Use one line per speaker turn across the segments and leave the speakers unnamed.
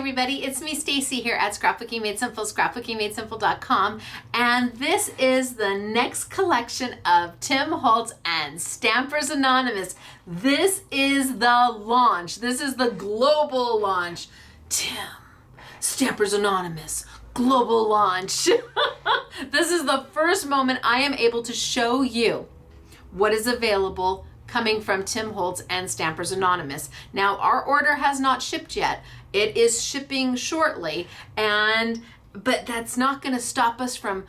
everybody, it's me Stacy here at Scrapbooking Made Simple, scrapbookingmadesimple.com, and this is the next collection of Tim Holtz and Stampers Anonymous. This is the launch. This is the global launch. Tim, Stampers Anonymous, global launch. This is the first moment I am able to show you what is available coming from Tim Holtz and Stampers Anonymous. Now, our order has not shipped yet. It is shipping shortly, but that's not going to stop us from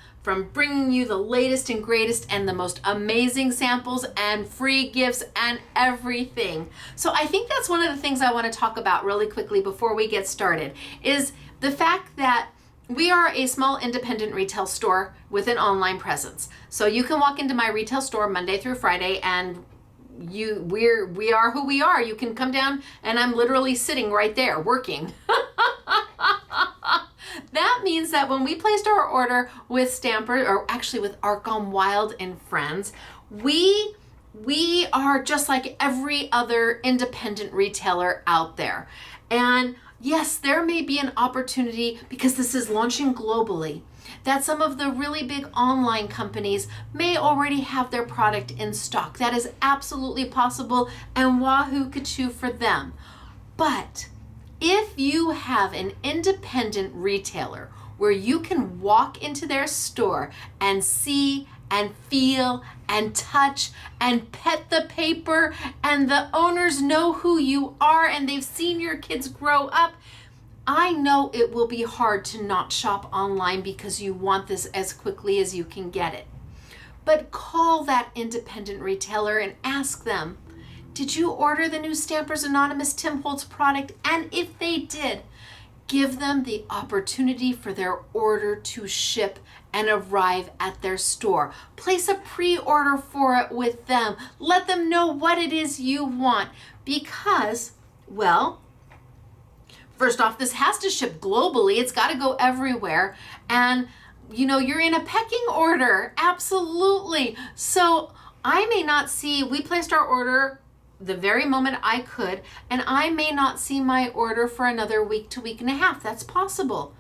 bringing you the latest and greatest and the most amazing samples and free gifts and everything. So I think that's one of the things I want to talk about really quickly before we get started, is the fact that we are a small independent retail store with an online presence. So you can walk into my retail store Monday through Friday and we are who we are. You can come down and I'm literally sitting right there working. That means that when we placed our order with Stamper, or actually with Art Gone Wild and Friends, we are just like every other independent retailer out there. And yes, there may be an opportunity, because this is launching globally, that some of the really big online companies may already have their product in stock. That is absolutely possible, and wahoo kachoo for them. But if you have an independent retailer where you can walk into their store and see and feel and touch and pet the paper, and the owners know who you are and they've seen your kids grow up, I know it will be hard to not shop online because you want this as quickly as you can get it. But call that independent retailer and ask them, did you order the new Stampers Anonymous Tim Holtz product? And if they did, give them the opportunity for their order to ship and arrive at their store. Place a pre-order for it with them. Let them know what it is you want, because, well, first off, this has to ship globally. It's got to go everywhere. And, you know, you're in a pecking order. Absolutely. So I may not see, we placed our order the very moment I could, and I may not see my order for another week to week and a half. That's possible.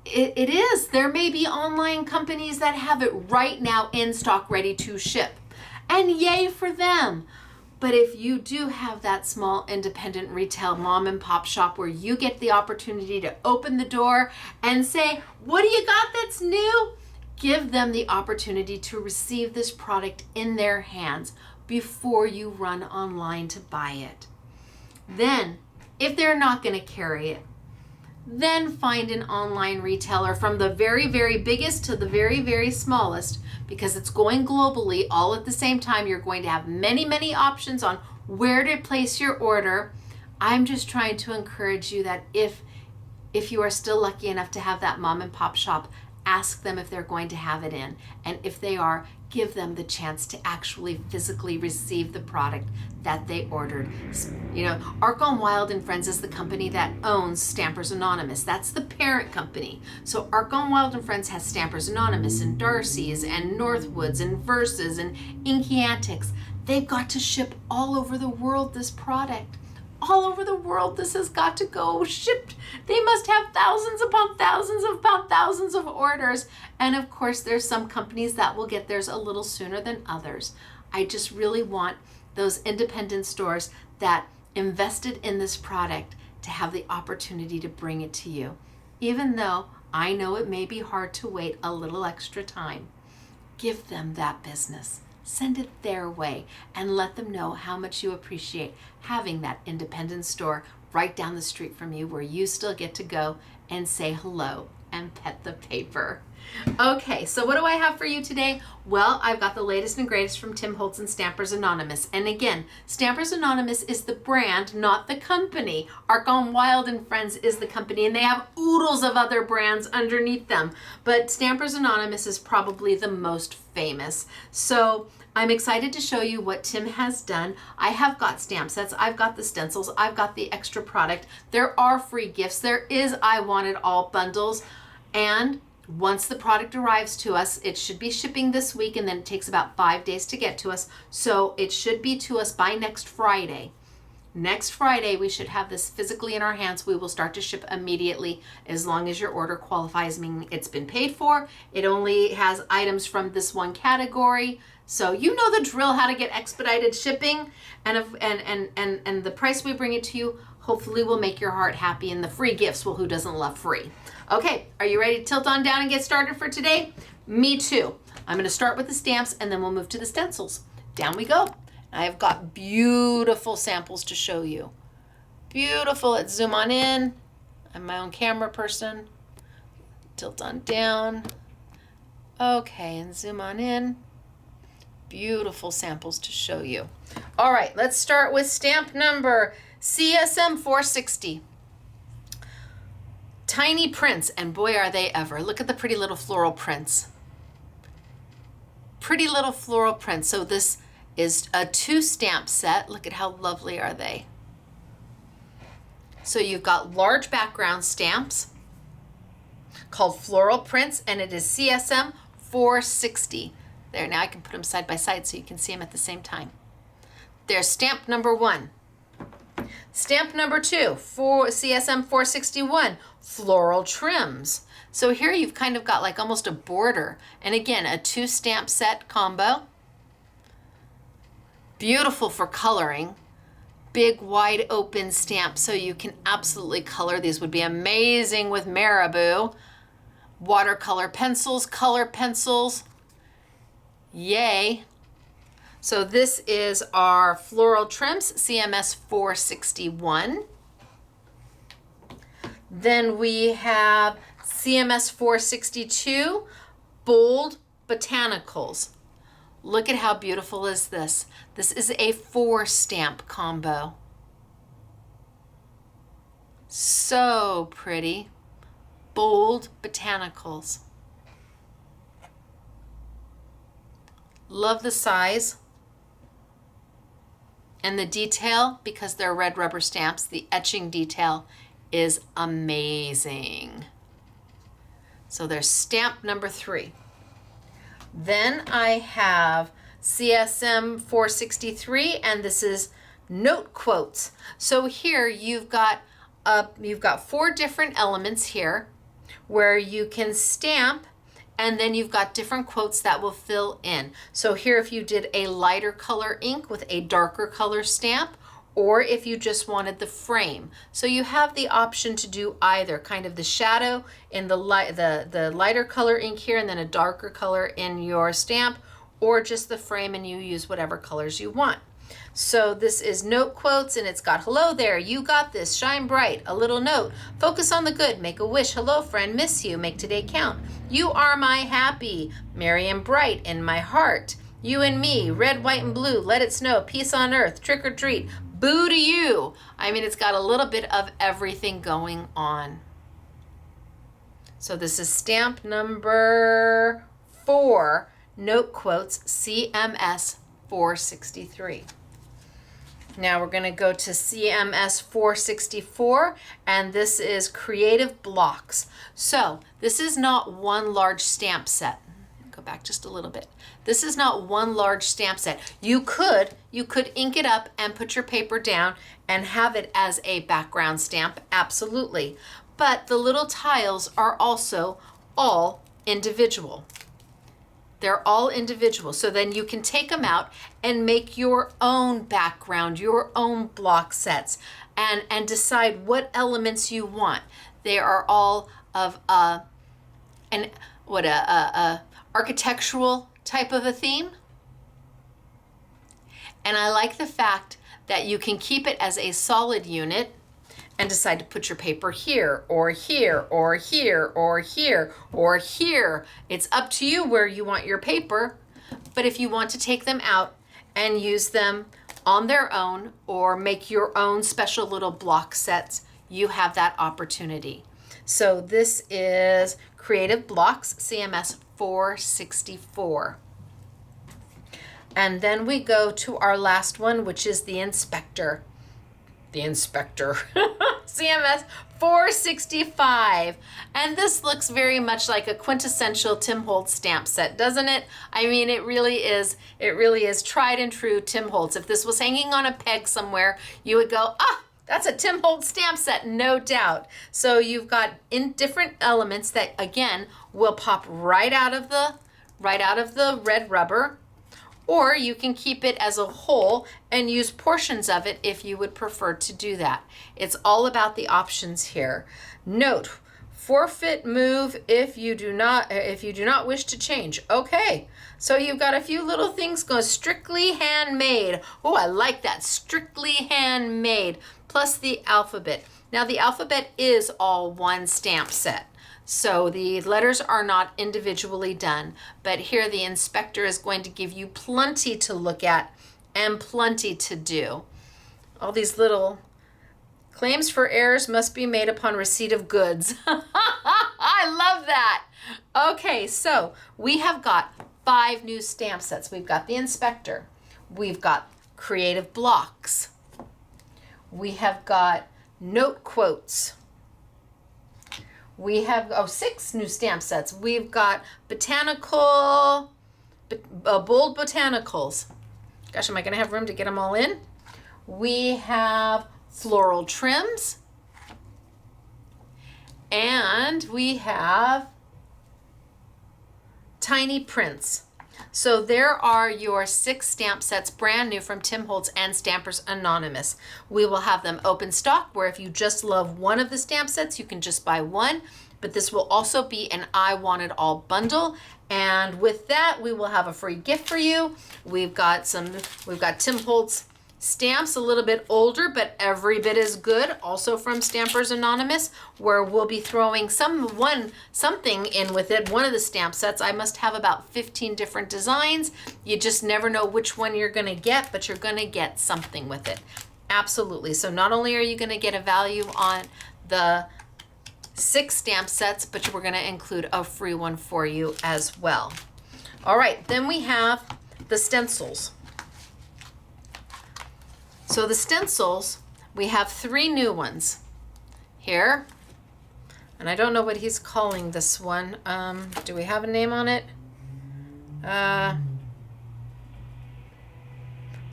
It is. There may be online companies that have it right now in stock, ready to ship. And yay for them. But if you do have that small independent retail mom and pop shop where you get the opportunity to open the door and say, what do you got that's new? Give them the opportunity to receive this product in their hands before you run online to buy it. Then, if they're not going to carry it, then find an online retailer, from the very, very biggest to the very, very smallest, because it's going globally all at the same time. You're going to have many, many options on where to place your order. I'm just trying to encourage you that if you are still lucky enough to have that mom and pop shop, ask them if they're going to have it in. And if they are, give them the chance to actually physically receive the product that they ordered. You know, Art Gone Wild and Friends is the company that owns Stampers Anonymous. That's the parent company. So Art Gone Wild and Friends has Stampers Anonymous and Darcy's and Northwoods and Verses and Inky Antics. They've got to ship all over the world this product. All over the world, this has got to go shipped. They must have thousands upon thousands of orders. And of course, there's some companies that will get theirs a little sooner than others. I just really want those independent stores that invested in this product to have the opportunity to bring it to you. Even though I know it may be hard to wait a little extra time, give them that business. Send it their way and let them know how much you appreciate having that independent store right down the street from you, where you still get to go and say hello and pet the paper. Okay, so what do I have for you today? Well, I've got the latest and greatest from Tim Holtz and Stampers Anonymous. And again, Stampers Anonymous is the brand, not the company. Art Gone Wild and Friends is the company, and they have oodles of other brands underneath them. But Stampers Anonymous is probably the most famous. So I'm excited to show you what Tim has done. I have got stamp sets, I've got the stencils, I've got the extra product. There are free gifts. There is I Want It All bundles. And once the product arrives to us, it should be shipping this week, and then it takes about 5 days to get to us. So it should be to us by next Friday. Next Friday, we should have this physically in our hands. We will start to ship immediately as long as your order qualifies, meaning it's been paid for. It only has items from this one category. So you know the drill, how to get expedited shipping, and the price we bring it to you hopefully will make your heart happy, and the free gifts, well, who doesn't love free? Okay, are you ready to tilt on down and get started for today? Me too. I'm going to start with the stamps and then we'll move to the stencils. Down we go. I've got beautiful samples to show you. Beautiful. Let's zoom on in. I'm my own camera person. Tilt on down. Okay, and zoom on in. Beautiful samples to show you. All right, let's start with stamp number CSM 460. Tiny prints, and boy are they ever. Look at the pretty little floral prints. Pretty little floral prints. So this is a 2 stamp set. Look at how lovely are they. So you've got large background stamps called floral prints, and it is CSM 460. There, now I can put them side by side so you can see them at the same time. There's stamp number 1. Stamp number 2, for CSM 461, floral trims. So here you've kind of got like almost a border. And again, a 2 stamp set combo. Beautiful for coloring. Big wide open stamp so you can absolutely color. These would be amazing with Marabou. Watercolor pencils, color pencils. Yay. So this is our floral trims, CMS 461. Then we have CMS 462, bold botanicals. Look at how beautiful is this. This is a 4 stamp combo. So pretty. Bold botanicals. Love the size and the detail, because they're red rubber stamps. The etching detail is amazing. So there's stamp number 3. Then I have CSM 463, and this is note quotes. So here you've got 4 different elements here where you can stamp, and then you've got different quotes that will fill in. So here, if you did a lighter color ink with a darker color stamp, or if you just wanted the frame. So you have the option to do either, kind of the shadow in the lighter color ink here, and then a darker color in your stamp, or just the frame and you use whatever colors you want. So this is note quotes, and it's got hello there, you got this, shine bright, a little note, focus on the good, make a wish, hello friend, miss you, make today count, you are my happy, merry and bright in my heart, you and me, red, white, and blue, let it snow, peace on earth, trick or treat, boo to you. I mean, it's got a little bit of everything going on. So this is stamp number 4, note quotes, CMS 463. Now we're going to go to CMS 464, and this is creative blocks. So this is not one large stamp set. Go back just a little bit. This is not one large stamp set. You could ink it up and put your paper down and have it as a background stamp, absolutely. But the little tiles are also all individual. They're all individual. So then you can take them out and make your own background, your own block sets, and decide what elements you want. They are all of an architectural type of a theme. And I like the fact that you can keep it as a solid unit and decide to put your paper here, or here, or here, or here, or here. It's up to you where you want your paper, but if you want to take them out and use them on their own or make your own special little block sets, you have that opportunity. So this is Creative Blocks, CMS 464. And then we go to our last one, which is the Inspector. The Inspector. CMS 465. And this looks very much like a quintessential Tim Holtz stamp set, doesn't it? I mean, it really is tried and true Tim Holtz. If this was hanging on a peg somewhere, you would go, ah, that's a Tim Holtz stamp set, no doubt. So you've got in different elements that, again, will pop right out of the red rubber, or you can keep it as a whole and use portions of it if you would prefer to do that. It's all about the options here. Note, forfeit move if you do not wish to change. Okay, so you've got a few little things going, strictly handmade. Oh, I like that, strictly handmade, plus the alphabet. Now the alphabet is all one stamp set, so the letters are not individually done, but here the inspector is going to give you plenty to look at and plenty to do. All these little claims for errors must be made upon receipt of goods. I love that. Okay, so we have got 5 new stamp sets. We've got the inspector. We've got creative blocks. We have got note quotes. We have 6 new stamp sets. We've got bold botanicals. Gosh, am I going to have room to get them all in? We have floral trims. And we have tiny prints. So there are your 6 stamp sets, brand new from Tim Holtz and Stampers Anonymous. We will have them open stock, where if you just love one of the stamp sets, you can just buy one. But this will also be an I Want It All bundle. And with that, we will have a free gift for you. We've got Tim Holtz stamps, a little bit older, but every bit as good, also from Stampers Anonymous, where we'll be throwing something in with it. One of the stamp sets, I must have about 15 different designs. You just never know which one you're going to get, but you're going to get something with it. Absolutely. So not only are you going to get a value on the 6 stamp sets, but we're going to include a free one for you as well. All right, then we have the stencils. So the stencils, we have 3 new ones here. And I don't know what he's calling this one. Do we have a name on it?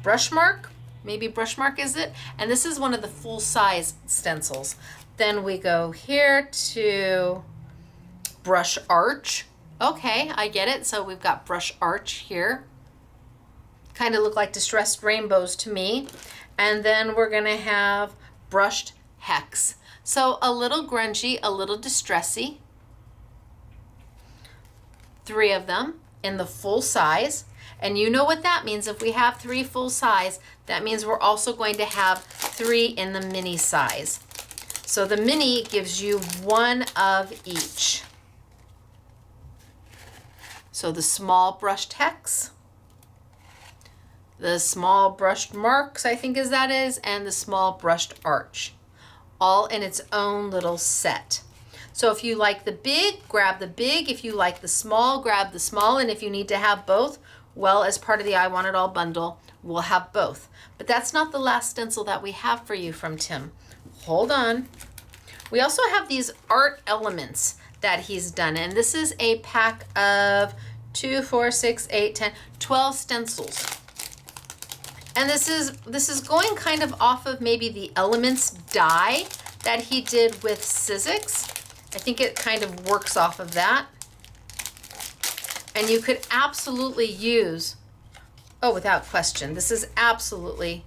Brushmark? Maybe Brushmark is it? And this is one of the full-size stencils. Then we go here to Brush Arch. Okay, I get it. So we've got Brush Arch here. Kind of look like distressed rainbows to me. And then we're going to have Brushed Hex. So a little grungy, a little distressy. 3 of them in the full size. And you know what that means. If we have 3 full size, that means we're also going to have 3 in the mini size. So the mini gives you 1 of each. So the small brushed hex, the small brushed marks, I think that is, and the small brushed arch, all in its own little set. So if you like the big, grab the big. If you like the small, grab the small. And if you need to have both, well, as part of the I Want It All bundle, we'll have both. But that's not the last stencil that we have for you from Tim. Hold on. We also have these art elements that he's done. And this is a pack of 2, 4, 6, 8, 10, 12 stencils. And this is going kind of off of maybe the elements die that he did with Sizzix. I think it kind of works off of that. And you could absolutely use, oh, without question, this is absolutely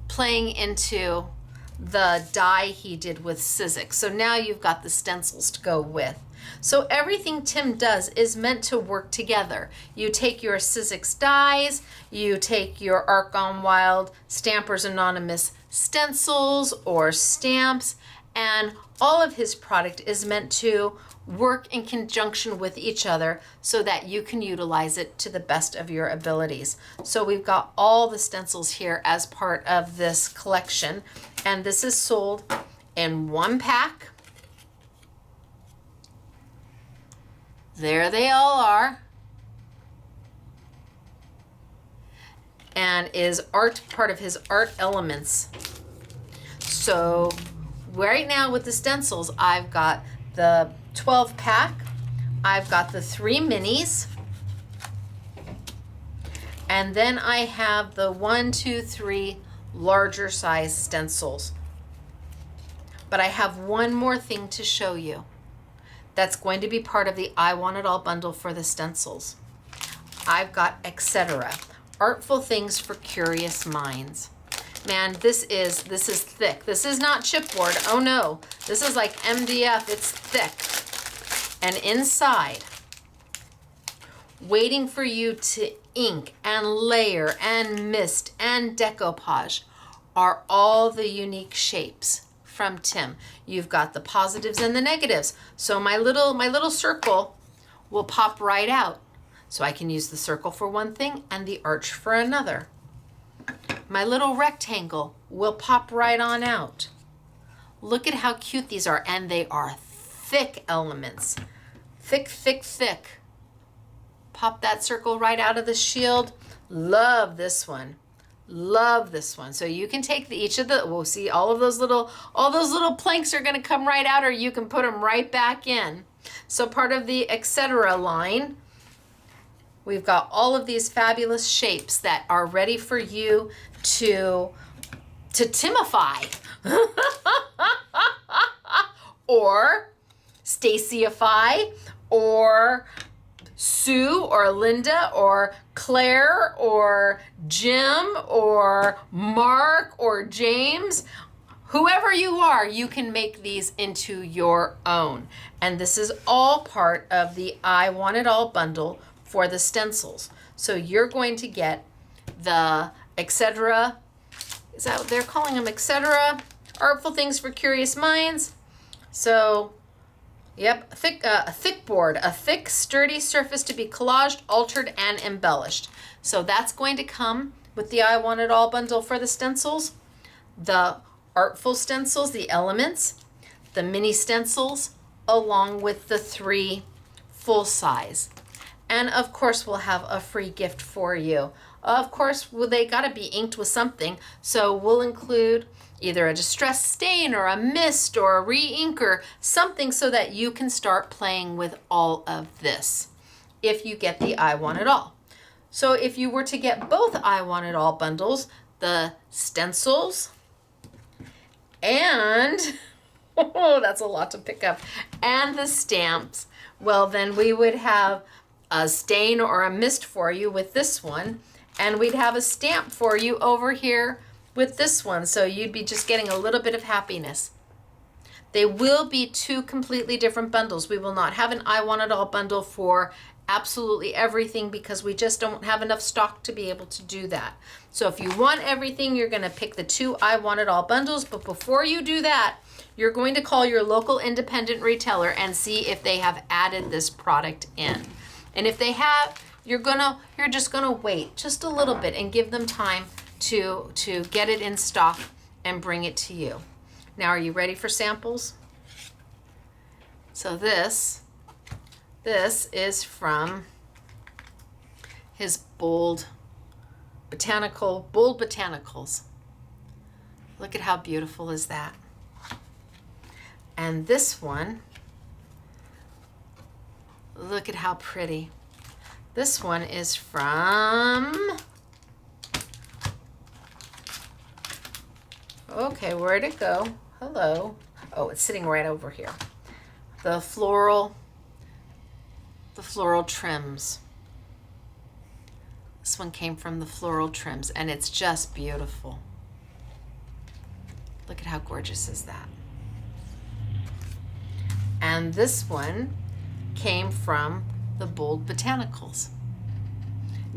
playing into the die he did with Sizzix. So now you've got the stencils to go with. So everything Tim does is meant to work together. You take your Sizzix dies, you take your Art Gone Wild Stampers Anonymous stencils or stamps, and all of his product is meant to work in conjunction with each other so that you can utilize it to the best of your abilities. So we've got all the stencils here as part of this collection, and this is sold in 1 pack. There they all are. And is part of his art elements. So right now with the stencils, I've got the 12 pack, I've got the 3 minis, and then I have the 1, 2, 3 larger size stencils. But I have one more thing to show you that's going to be part of the I Want It All bundle for the stencils. I've got etc. Artful Things for Curious Minds. Man, this is thick. This is not chipboard. Oh no, this is like MDF. It's thick. And inside, waiting for you to ink and layer and mist and decoupage, are all the unique shapes from Tim. You've got the positives and the negatives. So my little circle will pop right out. So I can use the circle for one thing and the arch for another. My little rectangle will pop right on out. Look at how cute these are, and they are thick elements. Thick, thick, thick. Pop that circle right out of the shield. Love this one. Love this one. So you can take each of the, we'll see all those little planks are gonna come right out, or you can put them right back in. So part of the etc. line, we've got all of these fabulous shapes that are ready for you to Timify or Stacyify or Sue or Linda or Claire or Jim or Mark or James. Whoever you are, you can make these into your own. And this is all part of the I Want It All bundle for the stencils. So you're going to get the etc. Is that what they're calling them? Etc. Artful Things for Curious Minds. So, yep, a thick board, a thick, sturdy surface to be collaged, altered, and embellished. So that's going to come with the I Want It All bundle for the stencils. The artful stencils, the elements, the mini stencils, along with the 3 full size. And of course, we'll have a free gift for you. Of course, they gotta be inked with something. So we'll include either a distress stain or a mist or a re-inker, something so that you can start playing with all of this if you get the I Want It All. So if you were to get both I Want It All bundles, the stencils and, oh, that's a lot to pick up, and the stamps, well, then we would have a stain or a mist for you with this one, and we'd have a stamp for you over here with this one, so you'd be just getting a little bit of happiness. They will be 2 completely different bundles. We will not have an I Want It All bundle for absolutely everything because we just don't have enough stock to be able to do that. So if you want everything, you're gonna pick the 2 I Want It All bundles, but before you do that, you're going to call your local independent retailer and see if they have added this product in. And if they have, you're just gonna wait just a little bit and give them time to get it in stock and bring it to you. Now, are you ready for samples? So this is from his Bold Botanicals. Look at how beautiful is that. And this one, look at how pretty. This one is from, okay, where'd it go? Hello. Oh, it's sitting right over here. The floral trims. This one came from the floral trims, and it's just beautiful. Look at how gorgeous is that. And this one came from the Bold Botanicals.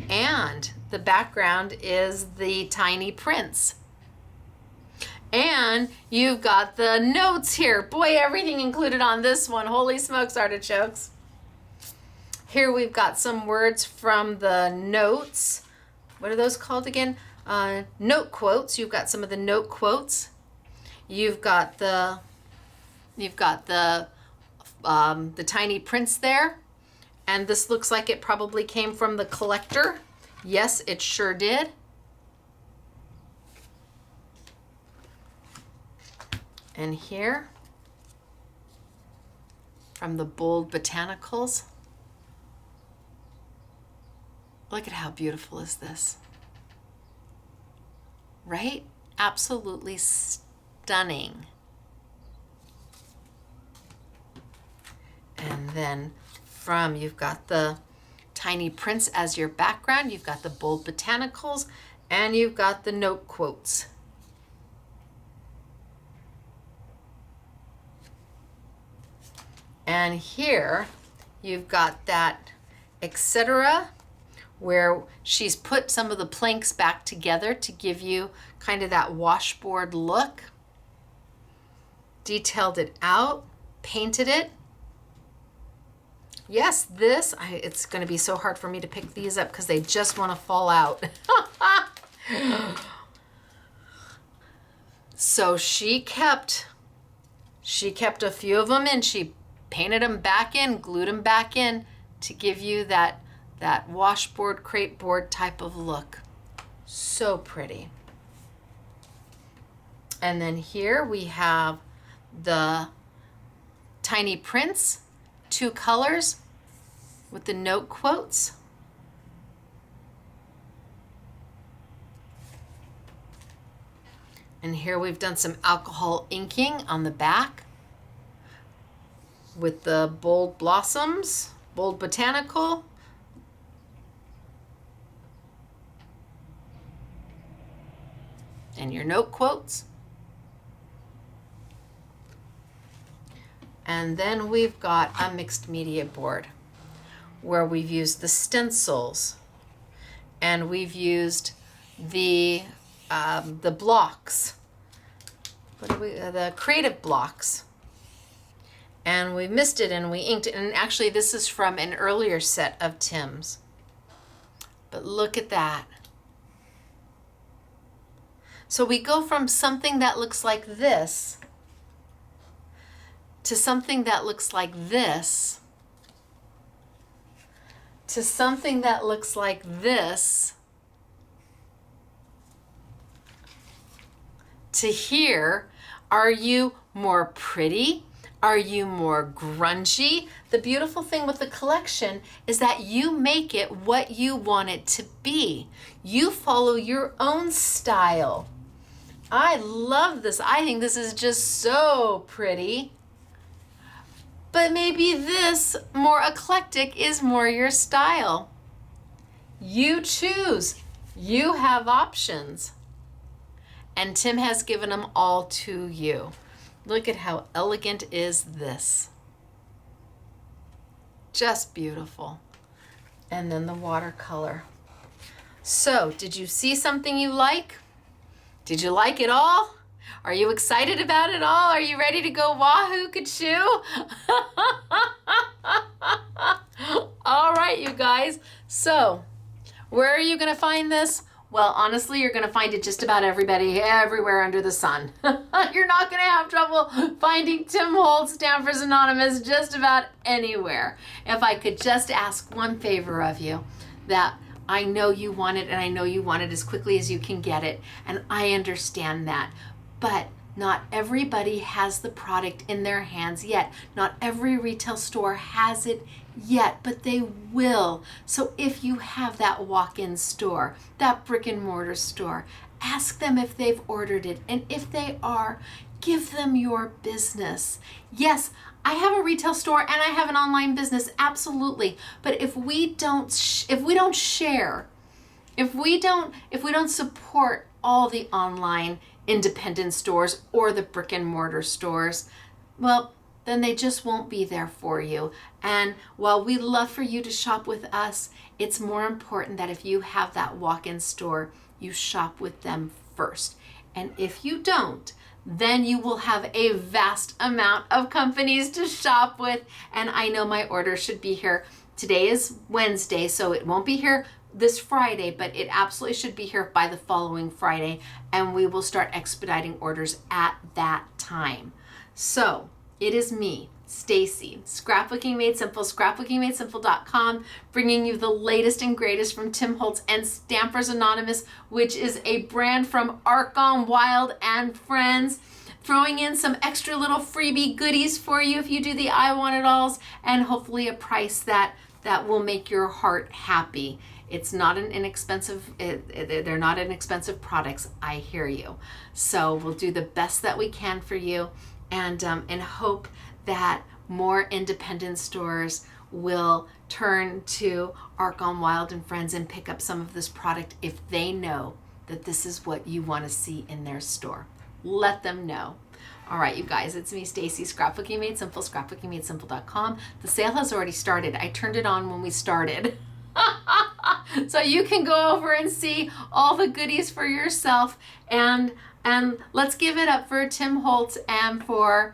And the background is the tiny prince. And you've got the notes here. Boy, everything included on this one. Holy smokes, artichokes. Here we've got some words from the notes. What are those called again? Note quotes. You've got some of the note quotes. You've got the tiny prince there. And this looks like it probably came from the collector. Yes, it sure did. And here, from the Bold Botanicals. Look at how beautiful is this, right? Absolutely stunning. And then you've got the tiny prints as your background, you've got the Bold Botanicals, and you've got the note quotes. And here you've got that etc., where she's put some of the planks back together to give you kind of that washboard look. Detailed it out, painted it. Yes, it's going to be so hard for me to pick these up because they just want to fall out. So she kept a few of them and she painted them back in, glued them back in to give you that washboard, crepe board type of look. So pretty. And then here we have the tiny prints, 2 colors with the note quotes. And here we've done some alcohol inking on the back with the Bold Blossoms, Bold Botanical. And your note quotes. And then we've got a mixed media board where we've used the stencils and we've used the blocks, the creative blocks, and we missed it and we inked it. And actually this is from an earlier set of Tim's, but look at that. So we go from something that looks like this to something that looks like this to something that looks like this to here. Are you more pretty? Are you more grungy? The beautiful thing with the collection is that you make it what you want it to be. You follow your own style. I love this. I think this is just so pretty. But maybe this more eclectic is more your style. You choose. You have options. And Tim has given them all to you. Look at how elegant is this. Just beautiful. And then the watercolor. So, did you see something you like? Did you like it all? Are you excited about it all? Are you ready to go wahoo kachoo? All right, you guys. So, where are you going to find this? Well, honestly, you're going to find it just about everywhere under the sun. You're not going to have trouble finding Tim Holtz Stampers Anonymous just about anywhere. If I could just ask one favor of you, that I know you want it, and I know you want it as quickly as you can get it, and I understand that. But not everybody has the product in their hands yet. Not every retail store has it yet, but they will. So if you have that walk-in store, that brick and mortar store, ask them if they've ordered it. And if they are, give them your business. Yes, I have a retail store and I have an online business, absolutely. But if we don't share, if we don't support all the online independent stores or the brick and mortar stores, well, then they just won't be there for you. And while we love for you to shop with us, it's more important that if you have that walk-in store, you shop with them first. And if you don't, then you will have a vast amount of companies to shop with. And I know my order should be here. Today is Wednesday, so it won't be here this Friday, but it absolutely should be here by the following Friday, and we will start expediting orders at that time. So It is me, Stacy, Scrapbooking Made Simple, scrapbookingmadesimple.com, bringing you the latest and greatest from Tim Holtz and Stampers Anonymous, which is a brand from Art Gone Wild and Friends. Throwing in some extra little freebie goodies for you if you do the I Want It Alls, and hopefully a price that will make your heart happy. It's not an inexpensive, they're not inexpensive products, I hear you. So we'll do the best that we can for you, and hope that more independent stores will turn to Art Gone Wild and Friends and pick up some of this product if they know that this is what you want to see in their store. Let them know. All right, you guys, it's me, Stacy, Scrapbooking Made Simple, scrapbookingmadesimple.com. The sale has already started. I turned it on when we started. So you can go over and see all the goodies for yourself, and let's give it up for Tim Holtz and for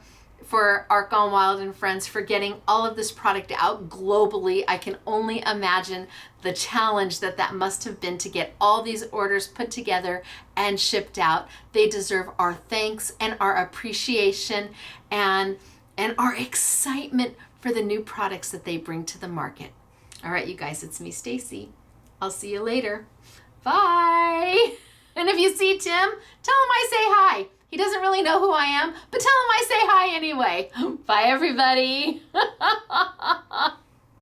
Art Gone Wild and Friends for getting all of this product out globally. I can only imagine the challenge that must have been to get all these orders put together and shipped out. They deserve our thanks and our appreciation and our excitement for the new products that they bring to the market. All right, you guys, it's me, Stacy. I'll see you later. Bye. And if you see Tim, tell him I say hi. He doesn't really know who I am, but tell him I say hi anyway. Bye, everybody.